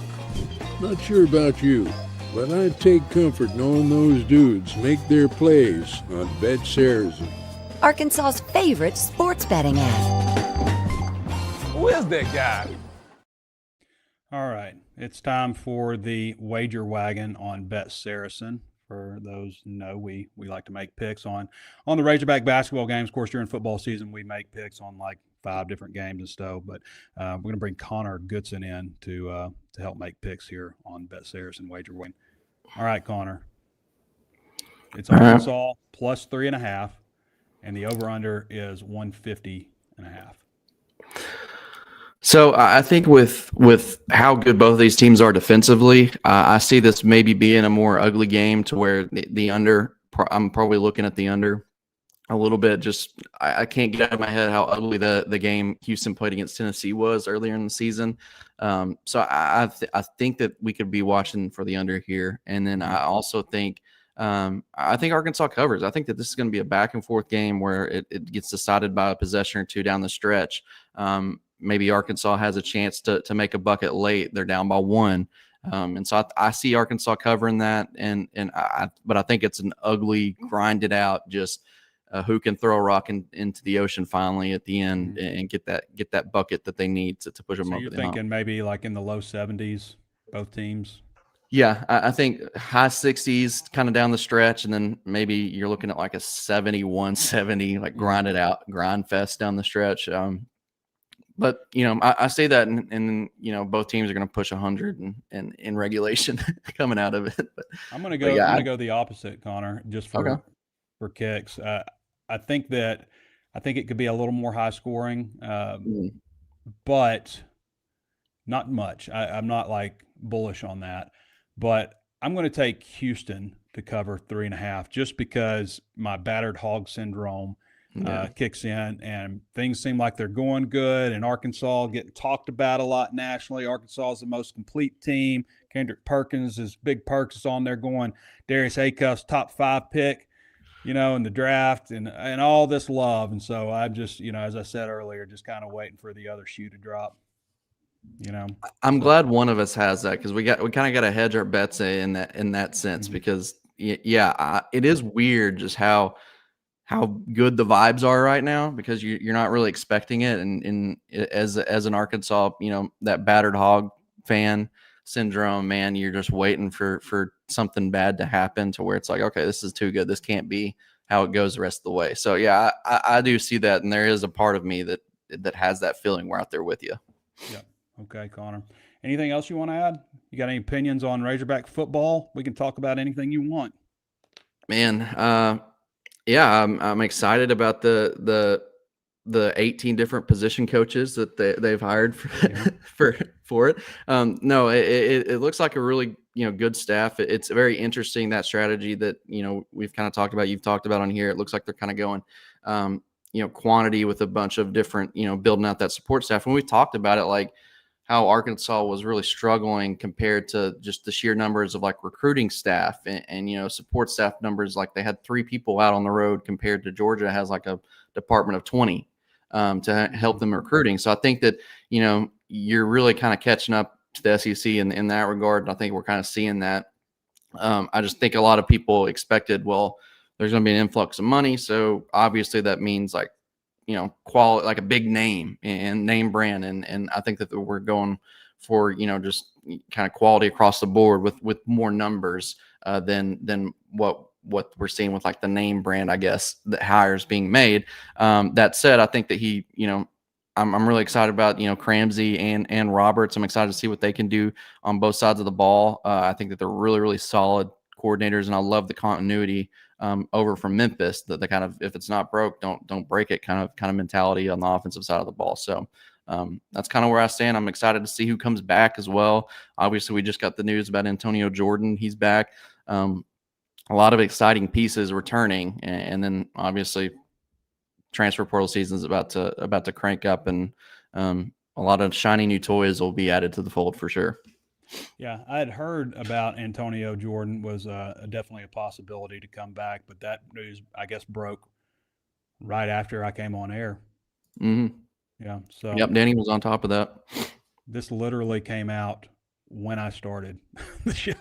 Not sure about you, but I take comfort knowing those dudes make their plays on Bet Saracen. Arkansas's favorite sports betting app. Who is that guy? All right, it's time for the wager wagon on Bet Saracen. For those who know, we like to make picks on the Razorback basketball games. Of course, during football season, we make picks on like 5 different games and stuff. But we're going to bring Connor Goodson in to help make picks here on Bet Saracen wager win. All right, Connor. It's Arkansas plus 3.5, and the over/under is 150.5. So I think with how good both of these teams are defensively, I see this maybe being a more ugly game, to where the under, I'm probably looking at the under a little bit. Just I can't get out of my head how ugly the game Houston played against Tennessee was earlier in the season. So I think that we could be watching for the under here. And then I also think I think Arkansas covers. I think that this is going to be a back and forth game where it gets decided by a possession or two down the stretch. Maybe Arkansas has a chance to make a bucket late. They're down by 1. And so I see Arkansas covering that. But I think it's an ugly, grinded out, just who can throw a rock into the ocean finally at the end and get that bucket that they need to push them over the hump. You're thinking maybe like in the low 70s, both teams? Yeah, I think high 60s kind of down the stretch, and then maybe you're looking at like a 71-70, like grind fest down the stretch. But I say that, and both teams are going to push 100 and in regulation coming out of it. But I'm going to go. I'm going to go the opposite, Connor, just for kicks. I think I think it could be a little more high scoring, but not much. I'm not like bullish on that, but I'm going to take Houston to cover 3.5 just because my battered hog syndrome kicks in and things seem like they're going good. And Arkansas getting talked about a lot nationally. Arkansas is the most complete team. Kendrick Perkins is Big Perks is on there going Darius Acuff's top 5 pick, in the draft and all this love. And so I'm just, as I said earlier, just kind of waiting for the other shoe to drop. I'm glad one of us has that because we kind of got to hedge our bets in that sense because it is weird just how good the vibes are right now because you're not really expecting it and as an Arkansas that battered hog fan syndrome, man, you're just waiting for something bad to happen to where it's like, okay, this is too good, this can't be how it goes the rest of the way. So yeah, I do see that, and there is a part of me that has that feeling. We're out there with you. Yeah. Okay, Connor. Anything else you want to add? You got any opinions on Razorback football? We can talk about anything you want. Man, I'm excited about the 18 different position coaches that they've hired for it. No, it looks like a really good staff. It's very interesting, that strategy that we've kind of talked about. You've talked about on here. It looks like they're kind of going quantity with a bunch of different building out that support staff. And we talked about it, like how Arkansas was really struggling compared to just the sheer numbers of like recruiting staff and support staff numbers. Like they had 3 people out on the road compared to Georgia has like a department of 20 to help them recruiting. So I think that, you're really kind of catching up to the SEC in that regard. And I think we're kind of seeing that. I just think a lot of people expected, well, there's going to be an influx of money. So obviously that means like, quality, like a big name and name brand. And I think that we're going for, just kind of quality across the board with more numbers than what we're seeing with like the name brand, I guess, the hires being made. That said, I think that he, I'm really excited about, Cramsey and Roberts. I'm excited to see what they can do on both sides of the ball. I think that they're really, really solid coordinators, and I love the continuity over from Memphis, the kind of, if it's not broke, don't break it kind of mentality on the offensive side of the ball. So that's kind of where I stand. I'm excited to see who comes back as well. Obviously, we just got the news about Antonio Jordan. He's back. A lot of exciting pieces returning, and then obviously transfer portal season is about to crank up, and a lot of shiny new toys will be added to the fold for sure. Yeah, I had heard about Antonio Jordan was definitely a possibility to come back, but that news, I guess, broke right after I came on air. Mm-hmm. Yeah. So yep, Danny was on top of that. This literally came out when I started the show.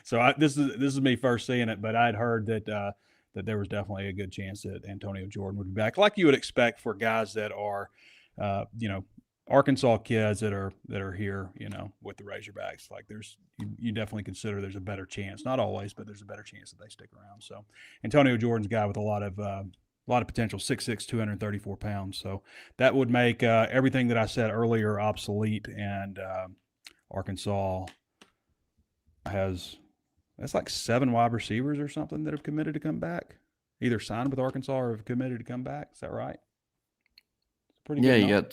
So this is me first seeing it, but I'd heard that there was definitely a good chance that Antonio Jordan would be back, like you would expect for guys that are, Arkansas kids that are here, with the Razorbacks. Like you definitely consider there's a better chance, not always, but there's a better chance that they stick around. So Antonio Jordan's a guy with a lot of potential, 6'6", 234 pounds. So that would make everything that I said earlier obsolete. And Arkansas that's like 7 wide receivers or something that have committed to come back, either signed with Arkansas or have committed to come back. Is that right? Pretty good. You got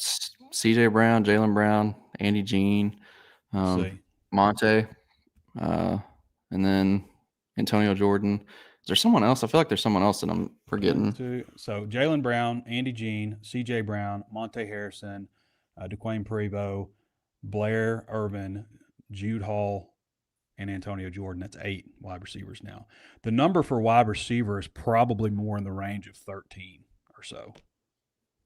CJ Brown, Jalen Brown, Andy Jean, Monte, and then Antonio Jordan. Is there someone else? I feel like there's someone else that I'm forgetting. So Jalen Brown, Andy Jean, CJ Brown, Monte Harrison, DeQuane Prevost, Blair Irvin, Jude Hall, and Antonio Jordan. That's 8 wide receivers now. The number for wide receiver is probably more in the range of 13 or so,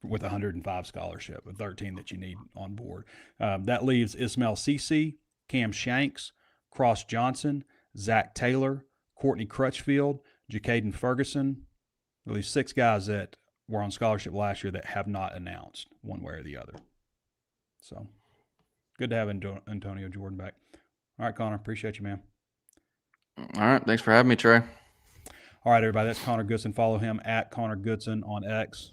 with 105 scholarship, with 13 that you need on board. That leaves Ismail Cece, Cam Shanks, Cross Johnson, Zach Taylor, Courtney Crutchfield, Jacaden Ferguson. At least 6 guys that were on scholarship last year that have not announced one way or the other. So good to have Antonio Jordan back. All right, Connor, appreciate you, man. All right, thanks for having me, Trey. All right, everybody, that's Connor Goodson. Follow him at Connor Goodson on X.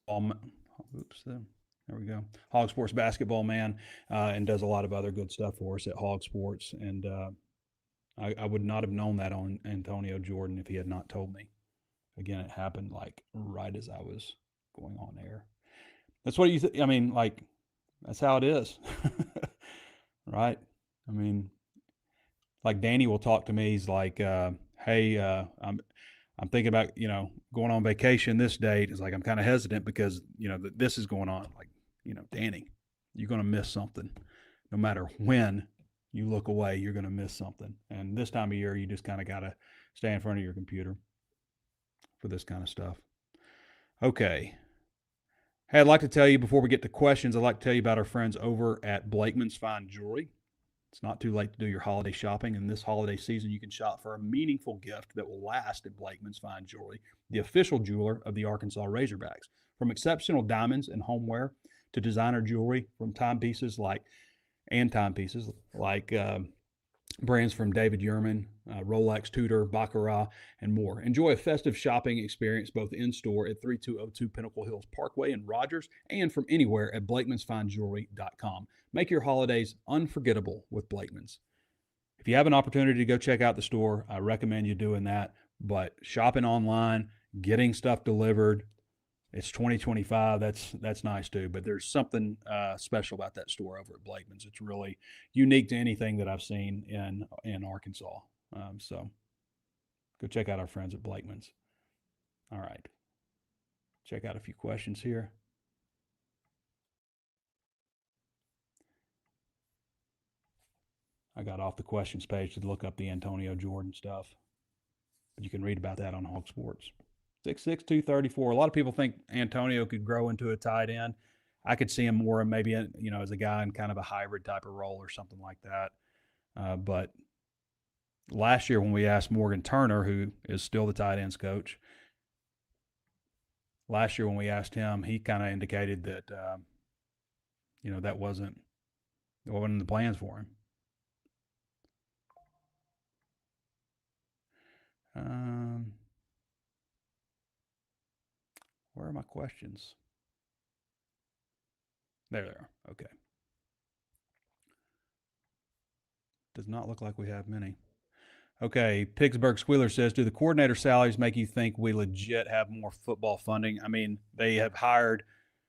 There we go. HawgSports basketball man, and does a lot of other good stuff for us at HawgSports. And I would not have known that on Antonio Jordan if he had not told me. Again, it happened like right as I was going on air. That's what I mean, like, that's how it is. Right? I mean, like Danny will talk to me. He's like, hey, I'm thinking about, going on vacation this date. It's like, I'm kind of hesitant because, this is going on. Like, Danny, you're going to miss something. No matter when you look away, you're going to miss something. And this time of year, you just kind of got to stay in front of your computer for this kind of stuff. Okay. Hey, I'd like to tell you before we get to questions, I'd like to tell you about our friends over at Blakeman's Fine Jewelry. It's not too late to do your holiday shopping, and this holiday season you can shop for a meaningful gift that will last at Blakeman's Fine Jewelry, the official jeweler of the Arkansas Razorbacks. From exceptional diamonds and homeware to designer jewelry from timepieces like brands from David Yurman, Rolex, Tudor, Baccarat, and more. Enjoy a festive shopping experience both in-store at 3202 Pinnacle Hills Parkway in Rogers and from anywhere at BlakemansFineJewelry.com. Make your holidays unforgettable with Blakeman's. If you have an opportunity to go check out the store, I recommend you doing that. But shopping online, getting stuff delivered, it's 2025. That's nice too. But there's something special about that store over at Blakeman's. It's really unique to anything that I've seen in Arkansas. So go check out our friends at Blakeman's. All right. Check out a few questions here. I got off the questions page to look up the Antonio Jordan stuff. But you can read about that on HawgSports. 6'6", 234. A lot of people think Antonio could grow into a tight end. I could see him more maybe, as a guy in kind of a hybrid type of role or something like that. But last year when we asked Morgan Turner, who is still the tight ends coach, last year when we asked him, he kind of indicated that, that wasn't in the plans for him. Where are my questions? There they are. Okay. Does not look like we have many. Okay. Pittsburgh Squealer says, do the coordinator salaries make you think we legit have more football funding? I mean, they have hired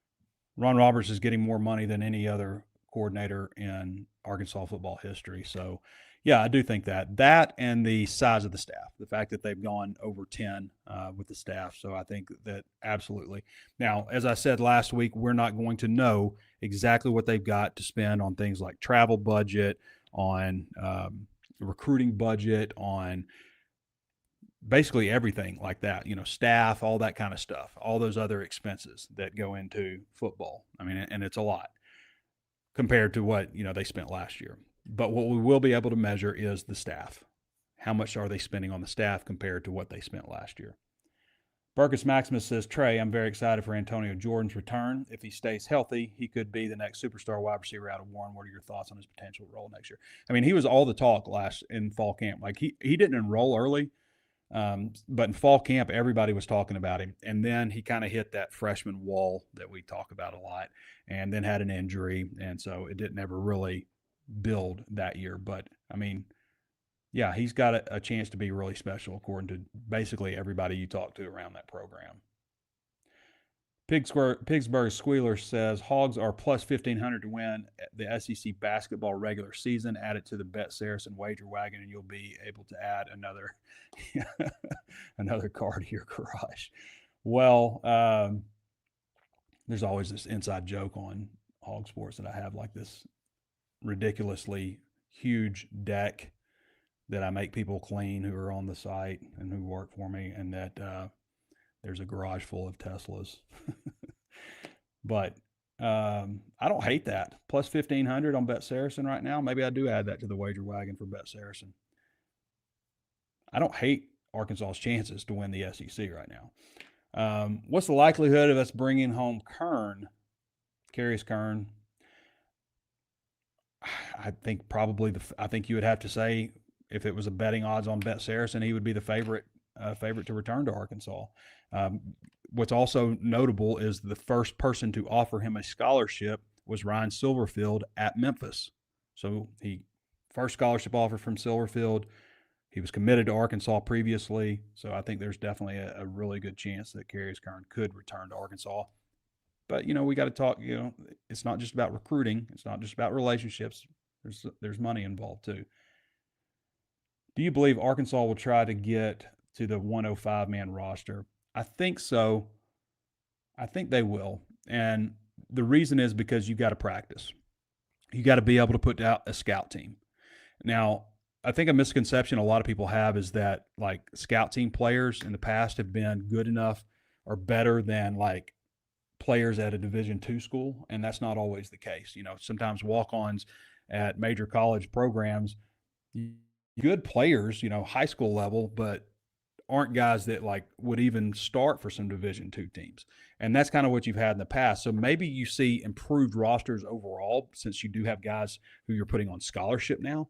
– Ron Roberts is getting more money than any other coordinator in Arkansas football history. So, yeah, I do think that and the size of the staff, the fact that they've gone over 10 with the staff. So I think that absolutely. Now, as I said last week, we're not going to know exactly what they've got to spend on things like travel budget, on recruiting budget, on basically everything like that, staff, all that kind of stuff, all those other expenses that go into football. I mean, and it's a lot compared to what, they spent last year. But what we will be able to measure is the staff. How much are they spending on the staff compared to what they spent last year? Burkus Maximus says, Trey, I'm very excited for Antonio Jordan's return. If he stays healthy, he could be the next superstar wide receiver out of Warren. What are your thoughts on his potential role next year? I mean, he was all the talk in fall camp. Like he didn't enroll early, but in fall camp, everybody was talking about him. And then he kind of hit that freshman wall that we talk about a lot and then had an injury. And so it didn't ever really build that year. But I mean, yeah, he's got a chance to be really special according to basically everybody you talk to around that program. Pittsburgh Squealer says Hogs are plus 1,500 to win the SEC basketball regular season. Add it to the Bet Saracen wager wagon, and you'll be able to add another car to your garage. Well, there's always this inside joke on HawgSports that I have, like this ridiculously huge deck that I make people clean who are on the site and who work for me, and that there's a garage full of Teslas. But I don't hate that. Plus 1,500 on Bet Saracen right now. Maybe I do add that to the wager wagon for Bet Saracen. I don't hate Arkansas's chances to win the SEC right now. What's the likelihood of us bringing home Carius Kern? I think probably I think you would have to say if it was a betting odds on Bet Saracen, he would be the favorite to return to Arkansas. What's also notable is the first person to offer him a scholarship was Ryan Silverfield at Memphis. So first scholarship offer from Silverfield. He was committed to Arkansas previously, so I think there's definitely a really good chance that Carius Kern could return to Arkansas. But, we got to talk, it's not just about recruiting. It's not just about relationships. There's money involved too. Do you believe Arkansas will try to get to the 105-man roster? I think so. I think they will. And the reason is because you got to practice. You got to be able to put out a scout team. Now, I think a misconception a lot of people have is that like scout team players in the past have been good enough or better than like players at a Division II school, and that's not always the case. Sometimes walk-ons at major college programs, good players, high school level, but aren't guys that like would even start for some Division II teams. And that's kind of what you've had in the past. So maybe you see improved rosters overall since you do have guys who you're putting on scholarship now.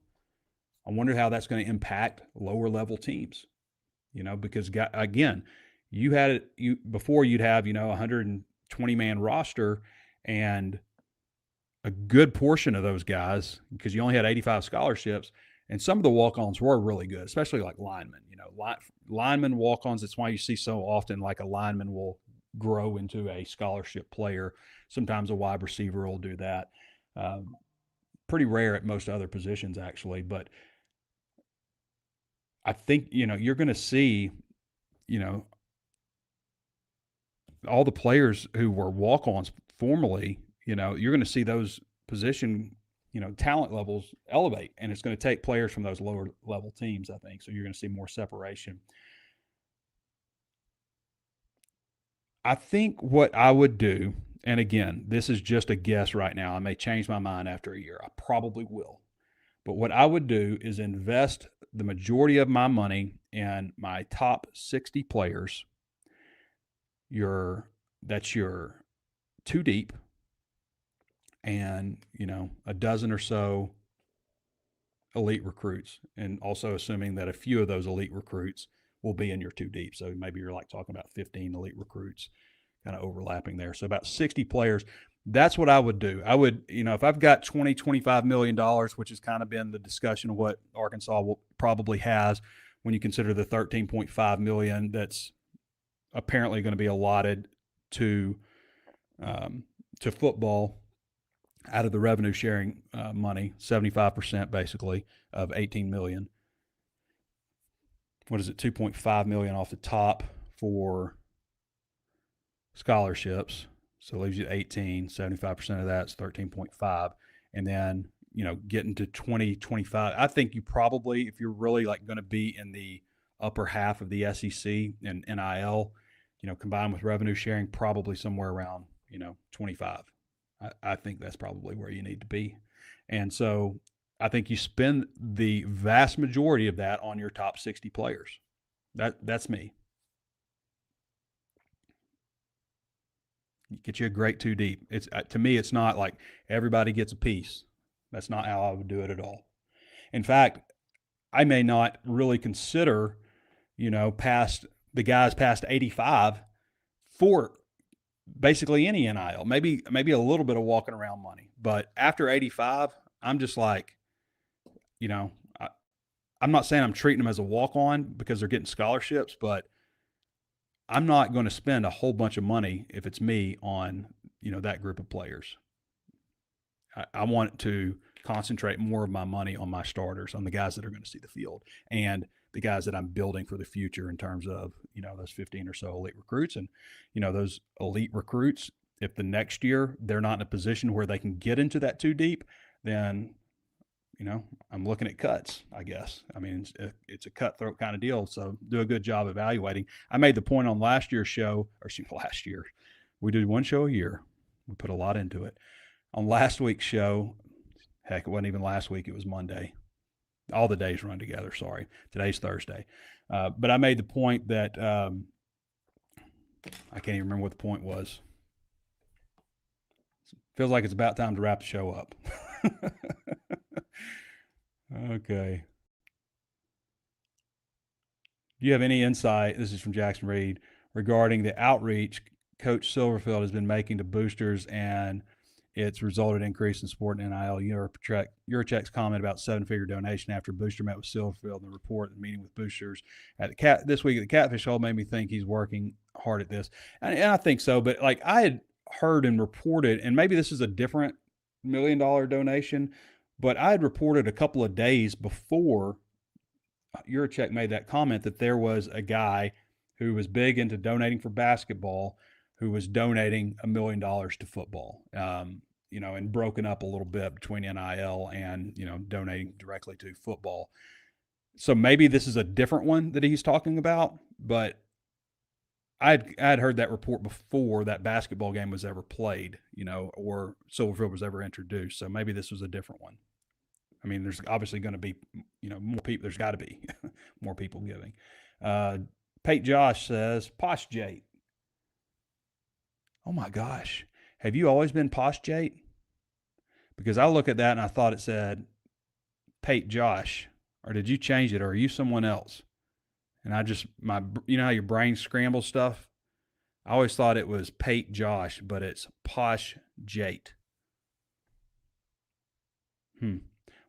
I wonder how that's going to impact lower level teams, because again, you had it before you'd have, 120-man roster, and a good portion of those guys, because you only had 85 scholarships, and some of the walk-ons were really good, especially like linemen. Linemen walk-ons, that's why you see so often like a lineman will grow into a scholarship player. Sometimes a wide receiver will do that. Pretty rare at most other positions, actually. But I think, you're going to see, all the players who were walk-ons formerly, you're going to see those position, talent levels elevate, and it's going to take players from those lower level teams, I think. So you're going to see more separation. I think what I would do, and again, this is just a guess right now. I may change my mind after a year. I probably will. But what I would do is invest the majority of my money in my top 60 players. That's your 2 deep, and a dozen or so elite recruits, and also assuming that a few of those elite recruits will be in your 2 deep. So maybe you're like talking about 15 elite recruits kind of overlapping there. So about 60 players. That's what I would do. I would, if I've got $20-25 million, which has kind of been the discussion of what Arkansas probably has when you consider the $13.5 million that's apparently going to be allotted to football out of the revenue sharing money, 75% basically of $18 million. What is it? $2.5 million off the top for scholarships. So it leaves you 18, 75% of that's 13.5. And then, getting to 2025, I think you probably, if you're really like going to be in the upper half of the SEC and NIL, combined with revenue sharing, probably somewhere around, 25. I think that's probably where you need to be. And so I think you spend the vast majority of that on your top 60 players. That's me. Get you a great 2 deep. It's to me, it's not like everybody gets a piece. That's not how I would do it at all. In fact, I may not really consider, past the guys past 85 for basically any NIL. Maybe a little bit of walking around money, but after 85, I'm just like, I'm not saying I'm treating them as a walk-on because they're getting scholarships, but I'm not going to spend a whole bunch of money if it's me on, that group of players. I want to concentrate more of my money on my starters, on the guys that are going to see the field, and the guys that I'm building for the future in terms of, those 15 or so elite recruits. And, those elite recruits, if the next year they're not in a position where they can get into that 2 deep, then, I'm looking at cuts, I guess. I mean, it's a cutthroat kind of deal. So do a good job evaluating. I made the point on last year's show, last year, we did one show a year. We put a lot into it. On last week's show, heck, it wasn't even last week. It was Monday. All the days run together. Sorry. Today's Thursday. But I made the point that I can't even remember what the point was. Feels like it's about time to wrap the show up. Okay. Do you have any insight, this is from Jackson Reed, regarding the outreach Coach Silverfield has been making to boosters, and it's resulted in increase in support in NIL. Yurichek's comment about 7-figure donation after Booster met with Silverfield and the report the meeting with boosters at this week at the Catfish Hole made me think he's working hard at this. And I think so, but like I had heard and reported, and maybe this is a different $1 million donation, but I had reported a couple of days before Yurichek made that comment that there was a guy who was big into donating for basketball who was donating $1 million to football, and broken up a little bit between NIL and, donating directly to football. So maybe this is a different one that he's talking about, but I'd heard that report before that basketball game was ever played, or Silverfield was ever introduced. So maybe this was a different one. I mean, there's obviously going to be, more people. There's got to be more people giving. Pate Josh says, Posh Jate. Oh my gosh. Have you always been Posh Jate? Because I look at that and I thought it said Pate Josh, or did you change it, or are you someone else? And I just, you know how your brain scrambles stuff? I always thought it was Pate Josh, but it's Posh Jate.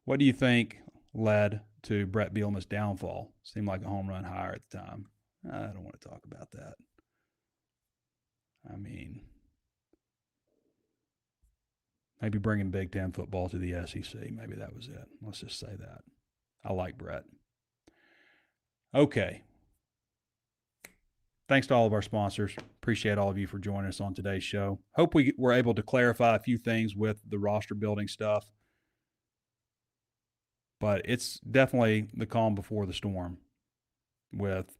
What do you think led to Brett Bielema's downfall? Seemed like a home run hire at the time. I don't want to talk about that. I mean, maybe bringing Big Ten football to the SEC. Maybe that was it. Let's just say that. I like Brett. Okay. Thanks to all of our sponsors. Appreciate all of you for joining us on today's show. Hope we were able to clarify a few things with the roster building stuff. But it's definitely the calm before the storm with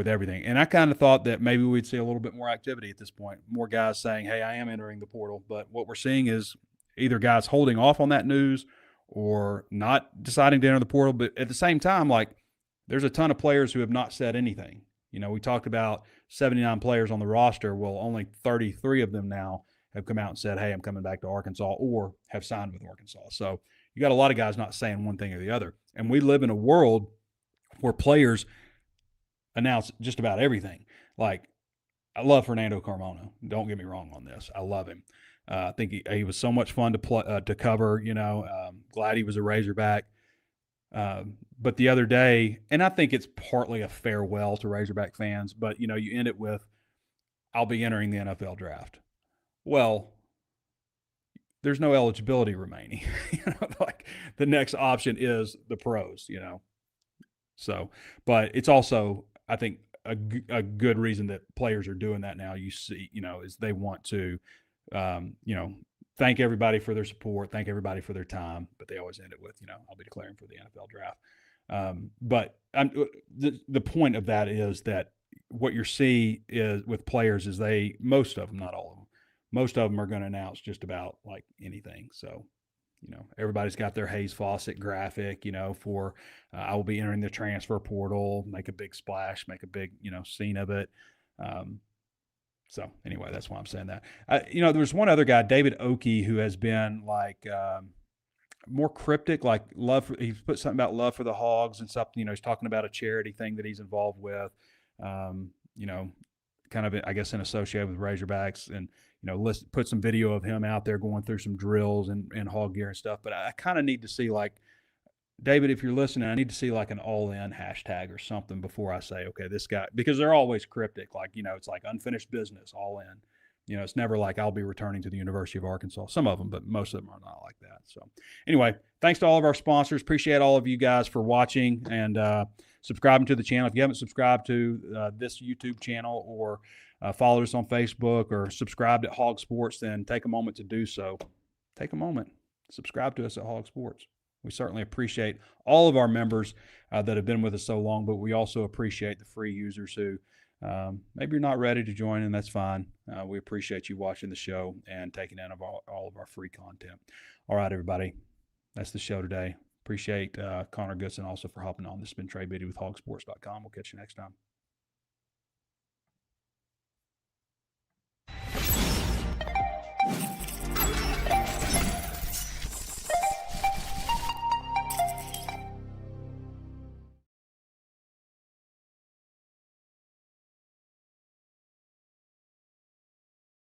everything. And I kind of thought that maybe we'd see a little bit more activity at this point. More guys saying, hey, I am entering the portal. But what we're seeing is either guys holding off on that news or not deciding to enter the portal. But at the same time, like, there's a ton of players who have not said anything. We talked about 79 players on the roster. Well, only 33 of them now have come out and said, hey, I'm coming back to Arkansas, or have signed with Arkansas. So you got a lot of guys not saying one thing or the other. And we live in a world where players announce just about everything. Like, I love Fernando Carmona. Don't get me wrong on this. I love him. I think he was so much fun to cover, glad he was a Razorback. But the other day, and I think it's partly a farewell to Razorback fans, but, you end it with, I'll be entering the NFL draft. Well, there's no eligibility remaining. Like, the next option is the pros, So, but it's also, I think, a good reason that players are doing that now, you see, is they want to, thank everybody for their support, thank everybody for their time, but they always end it with, I'll be declaring for the NFL draft. But the point of that is that what you see is with players is most of them, not all of them, most of them are going to announce just about like anything. So, everybody's got their Hayes Fawcett graphic, for I will be entering the transfer portal, make a big splash, make a big, scene of it. So anyway, that's why I'm saying that. There's one other guy, David Oakey, who has been like more cryptic, like he's put something about love for the Hogs and something, he's talking about a charity thing that he's involved with, kind of, I guess, associated with Razorbacks, and, put some video of him out there going through some drills and hog gear and stuff. But I kind of need to see, like, David, if you're listening, I need to see like an all-in hashtag or something before I say, okay, this guy, because they're always cryptic. Like, it's like unfinished business, all in. It's never like I'll be returning to the University of Arkansas. Some of them, but most of them are not like that. So anyway, thanks to all of our sponsors. Appreciate all of you guys for watching and subscribing to the channel. If you haven't subscribed to this YouTube channel or followed us on Facebook or subscribed at HawgSports, then take a moment to do so. Take a moment. Subscribe to us at HawgSports. We certainly appreciate all of our members that have been with us so long, but we also appreciate the free users who maybe you're not ready to join, and that's fine. We appreciate you watching the show and taking in of all of our free content. All right, everybody. That's the show today. Appreciate Connor Goodson also for hopping on. This has been Trey Biddy with HawgSports.com. We'll catch you next time.